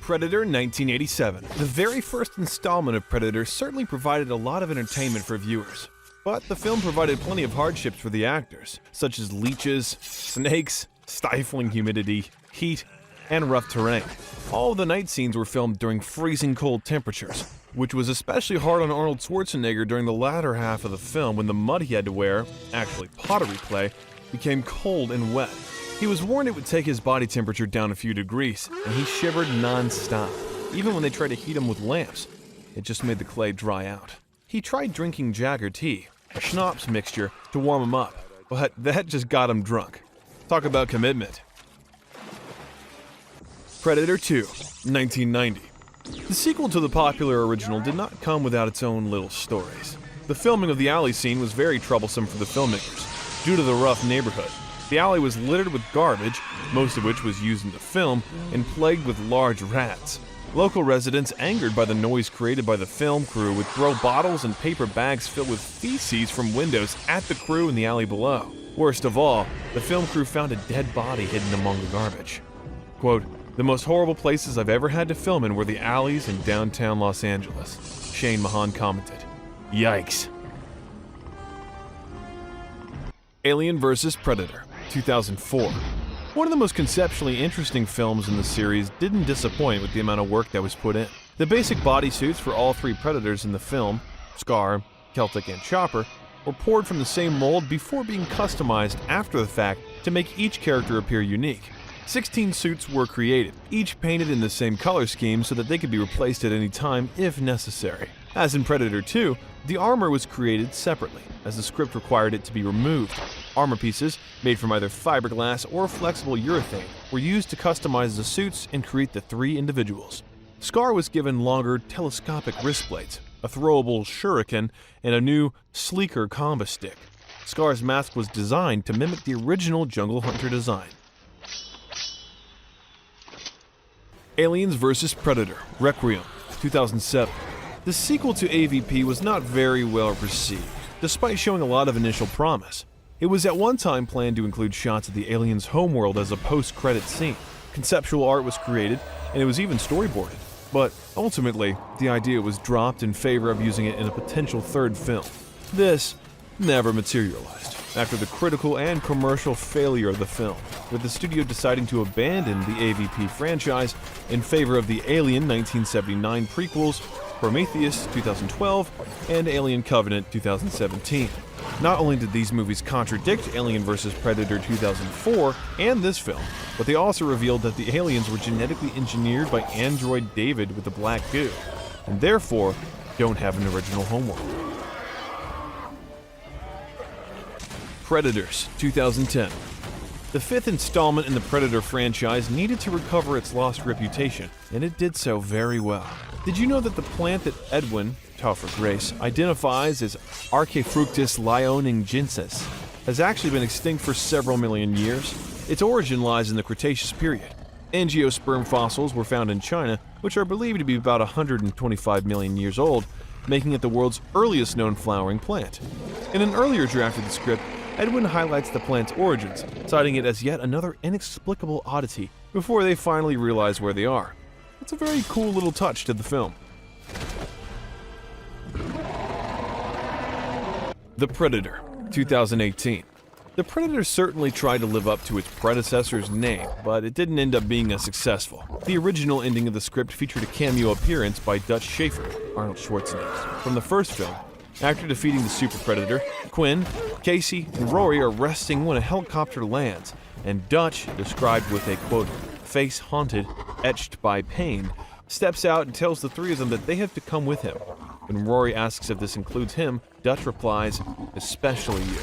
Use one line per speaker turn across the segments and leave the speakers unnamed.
Predator 1987. The very first installment of Predator certainly provided a lot of entertainment for viewers. But the film provided plenty of hardships for the actors, such as leeches, snakes, stifling humidity, heat, and rough terrain. All of the night scenes were filmed during freezing cold temperatures, which was especially hard on Arnold Schwarzenegger during the latter half of the film when the mud he had to wear, actually pottery clay, became cold and wet. He was warned it would take his body temperature down a few degrees, and he shivered non-stop. Even when they tried to heat him with lamps, it just made the clay dry out. He tried drinking Jagger tea, a schnapps mixture, to warm him up, but that just got him drunk. Talk about commitment. Predator 2, 1990. The sequel to the popular original did not come without its own little stories. The filming of the alley scene was very troublesome for the filmmakers, due to the rough neighborhood. The alley was littered with garbage, most of which was used in the film, and plagued with large rats. Local residents, angered by the noise created by the film crew, would throw bottles and paper bags filled with feces from windows at the crew in the alley below. Worst of all, the film crew found a dead body hidden among the garbage. Quote, "The most horrible places I've ever had to film in were the alleys in downtown Los Angeles," Shane Mahan commented. Yikes. Alien vs. Predator, 2004. One of the most conceptually interesting films in the series didn't disappoint with the amount of work that was put in. The basic bodysuits for all three Predators in the film, Scar, Celtic, and Chopper, were poured from the same mold before being customized after the fact to make each character appear unique. 16 suits were created, each painted in the same color scheme so that they could be replaced at any time if necessary. As in Predator 2, the armor was created separately, as the script required it to be removed. Armor pieces, made from either fiberglass or flexible urethane, were used to customize the suits and create the three individuals. Scar was given longer, telescopic wrist blades, a throwable shuriken, and a new, sleeker combo stick. Scar's mask was designed to mimic the original Jungle Hunter design. Aliens vs. Predator, Requiem, 2007. The sequel to AVP was not very well received, despite showing a lot of initial promise. It was at one time planned to include shots of the aliens' homeworld as a post-credit scene. Conceptual art was created, and it was even storyboarded. But ultimately, the idea was dropped in favor of using it in a potential third film. This never materialized after the critical and commercial failure of the film, with the studio deciding to abandon the AVP franchise in favor of the Alien 1979 prequels, Prometheus 2012, and Alien Covenant 2017. Not only did these movies contradict Alien vs. Predator 2004 and this film, but they also revealed that the aliens were genetically engineered by android David with the black goo, and therefore don't have an original homeworld. Predators, 2010. The fifth installment in the Predator franchise needed to recover its lost reputation, and it did so very well. Did you know that the plant that Edwin, Topher Grace, identifies as Archaefructus lioningensis has actually been extinct for several million years? Its origin lies in the Cretaceous period. Angiosperm fossils were found in China, which are believed to be about 125 million years old, making it the world's earliest known flowering plant. In an earlier draft of the script, Edwin highlights the plant's origins, citing it as yet another inexplicable oddity before they finally realize where they are. It's a very cool little touch to the film. The Predator, 2018. The Predator certainly tried to live up to its predecessor's name, but it didn't end up being as successful. The original ending of the script featured a cameo appearance by Dutch Schaefer, Arnold Schwarzenegger, from the first film. After defeating the Super Predator, Quinn, Casey, and Rory are resting when a helicopter lands, and Dutch, described with a, quote, face haunted, etched by pain, steps out and tells the three of them that they have to come with him. When Rory asks if this includes him, Dutch replies, especially you.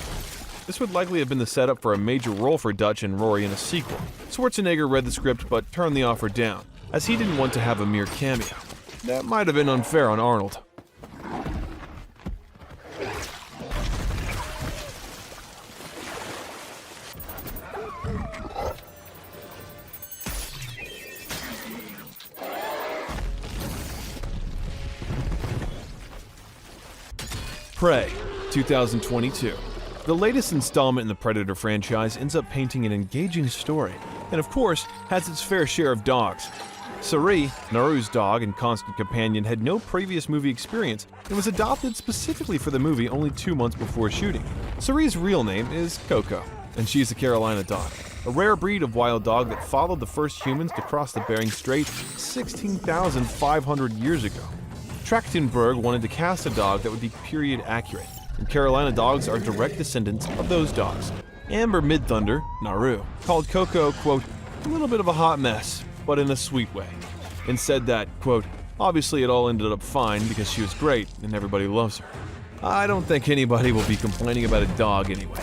This would likely have been the setup for a major role for Dutch and Rory in a sequel. Schwarzenegger read the script but turned the offer down, as he didn't want to have a mere cameo. That might have been unfair on Arnold. Prey, 2022. The latest installment in the Predator franchise ends up painting an engaging story, and of course, has its fair share of dogs. Sari, Naru's dog and constant companion, had no previous movie experience and was adopted specifically for the movie only 2 months before shooting. Sari's real name is Coco, and she's a Carolina dog, a rare breed of wild dog that followed the first humans to cross the Bering Strait 16,500 years ago. Trachtenberg wanted to cast a dog that would be period accurate, and Carolina dogs are direct descendants of those dogs. Amber Midthunder, Naru, called Coco, quote, a little bit of a hot mess, but in a sweet way, and said that, quote, obviously it all ended up fine because she was great and everybody loves her. I don't think anybody will be complaining about a dog anyway.